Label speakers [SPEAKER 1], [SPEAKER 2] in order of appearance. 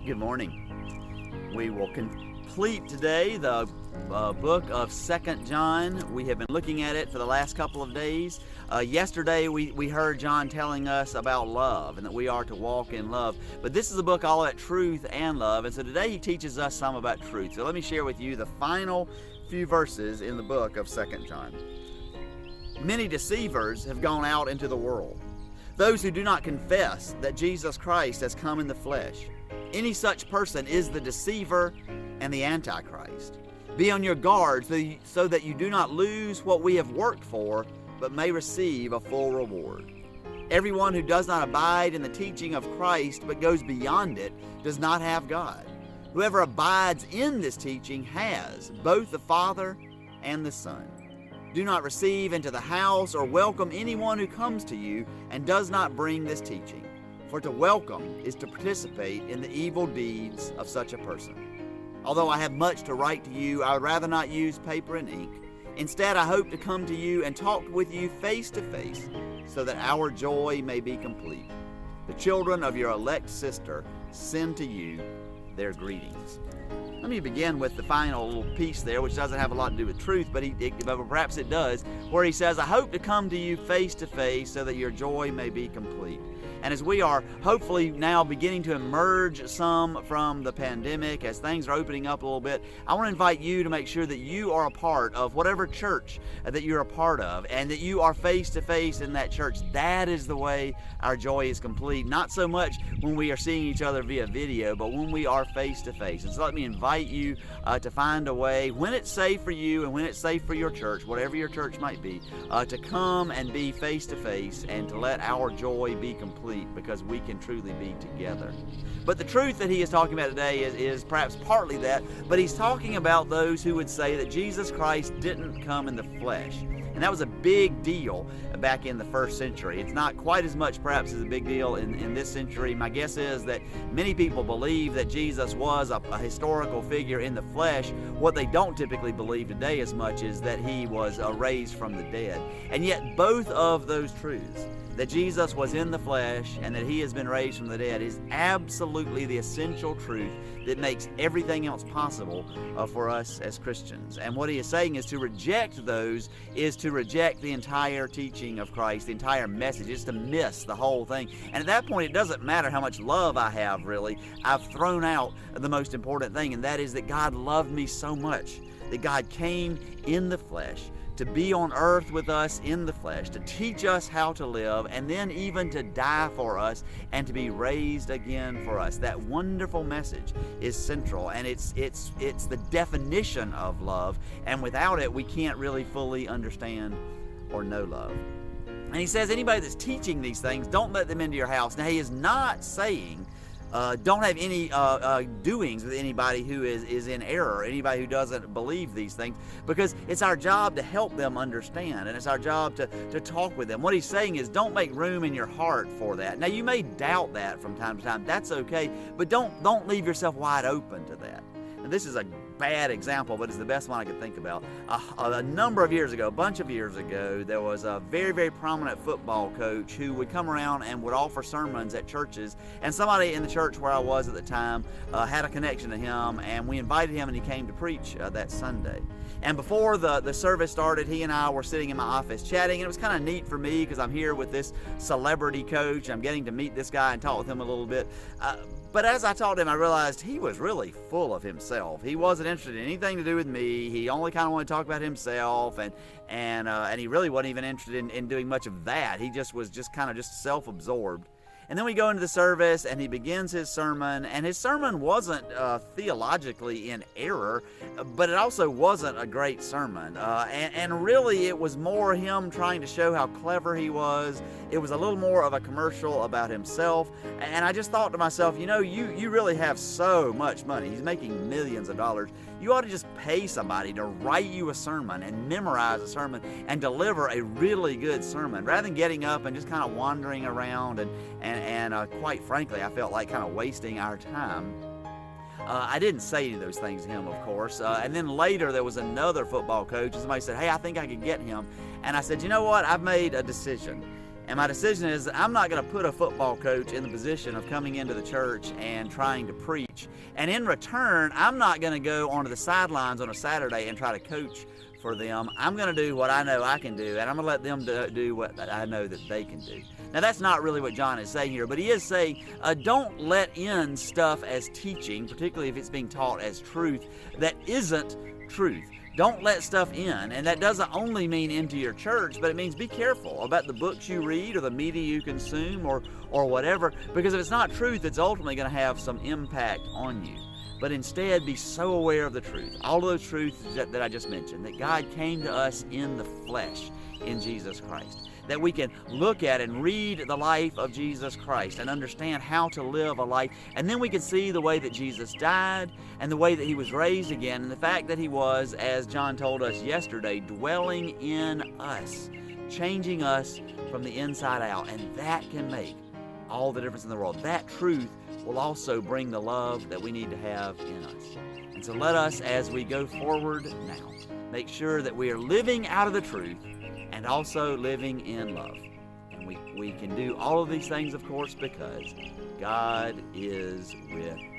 [SPEAKER 1] Good morning. We will complete today the book of 2 John. We have been looking at it for the last couple of days. Yesterday we heard John telling us about love and that we are to walk in love. But this is a book all about truth and love. And so today he teaches us some about truth. So let me share with you the final few verses in the book of 2 John. Many deceivers have gone out into the world, those who do not confess that Jesus Christ has come in the flesh. Any such person is the deceiver and the Antichrist. Be on your guard so that you do not lose what we have worked for, but may receive a full reward. Everyone who does not abide in the teaching of Christ but goes beyond it does not have God. Whoever abides in this teaching has both the Father and the Son. Do not receive into the house or welcome anyone who comes to you and does not bring this teaching. For to welcome is to participate in the evil deeds of such a person. Although I have much to write to you, I would rather not use paper and ink. Instead, I hope to come to you and talk with you face to face, so that our joy may be complete. The children of your elect sister send to you their greetings. Let me begin with the final little piece there, which doesn't have a lot to do with truth, but perhaps it does, where he says, I hope to come to you face to face so that your joy may be complete. And as we are hopefully now beginning to emerge some from the pandemic, as things are opening up a little bit, I want to invite you to make sure that you are a part of whatever church that you're a part of, and that you are face to face in that church. That is the way our joy is complete. Not so much when we are seeing each other via video, but when we are face to face. And so let me invite you to find a way, when it's safe for you and when it's safe for your church, whatever your church might be, to come and be face to face and to let our joy be complete, because we can truly be together. But the truth that he is talking about today is perhaps partly that, but he's talking about those who would say that Jesus Christ didn't come in the flesh. And that was a big deal back in the first century. It's not quite as much perhaps as a big deal in this century. My guess is that many people believe that Jesus was a historical figure in the flesh. What they don't typically believe today as much is that he was raised from the dead. And yet both of those truths, that Jesus was in the flesh and that he has been raised from the dead, is absolutely the essential truth that makes everything else possible for us as Christians. And what he is saying is to reject those is to reject the entire teaching of Christ, the entire message. It's to miss the whole thing. And at that point, it doesn't matter how much love I have, really. I've thrown out the most important thing, and that is that God loved me so much, that God came in the flesh to be on earth with us in the flesh, to teach us how to live, and then even to die for us and to be raised again for us. That wonderful message is central, and it's the definition of love, and without it we can't really fully understand or know love. And he says anybody that's teaching these things, don't let them into your house. Now, he is not saying don't have any doings with anybody who is in error, anybody who doesn't believe these things, because it's our job to help them understand, and it's our job to talk with them. What he's saying is don't make room in your heart for that. Now, you may doubt that from time to time. That's okay, but don't leave yourself wide open to that. And this is a bad example, but it's the best one I could think about. A number of years ago, a bunch of years ago, there was a very, very prominent football coach who would come around and would offer sermons at churches. And somebody in the church where I was at the time had a connection to him, and we invited him, and he came to preach that Sunday. And before the service started, he and I were sitting in my office chatting, and it was kind of neat for me because I'm here with this celebrity coach. I'm getting to meet this guy and talk with him a little bit. But as I talked to him, I realized he was really full of himself. He wasn't interested in anything to do with me. He only kind of wanted to talk about himself, and he really wasn't even interested in doing much of that. He just was kind of self-absorbed. And then we go into the service, and he begins his sermon, and his sermon wasn't theologically in error, but it also wasn't a great sermon. And really, it was more him trying to show how clever he was. It was a little more of a commercial about himself. And I just thought to myself, you really have so much money. He's making millions of dollars. You ought to just pay somebody to write you a sermon and memorize a sermon and deliver a really good sermon, rather than getting up and just kind of wandering around and quite frankly, I felt like kind of wasting our time. I didn't say any of those things to him, of course. And then later there was another football coach, and somebody said, hey, I think I could get him. And I said, you know what? I've made a decision. And my decision is I'm not going to put a football coach in the position of coming into the church and trying to preach. And in return, I'm not going to go onto the sidelines on a Saturday and try to coach for them. I'm going to do what I know I can do, and I'm going to let them do what I know that they can do. Now, that's not really what John is saying here, but he is saying don't let in stuff as teaching, particularly if it's being taught as truth, that isn't truth. Don't let stuff in, and that doesn't only mean into your church, but it means be careful about the books you read or the media you consume or whatever, because if it's not truth, it's ultimately going to have some impact on you. But instead, be so aware of the truth, all of those truths that I just mentioned, that God came to us in the flesh in Jesus Christ, that we can look at and read the life of Jesus Christ and understand how to live a life, and then we can see the way that Jesus died and the way that he was raised again, and the fact that he was, as John told us yesterday, dwelling in us, changing us from the inside out, and that can make all the difference in the world. That truth will also bring the love that we need to have in us. And so let us, as we go forward now, make sure that we are living out of the truth and also living in love. And we can do all of these things, of course, because God is with us.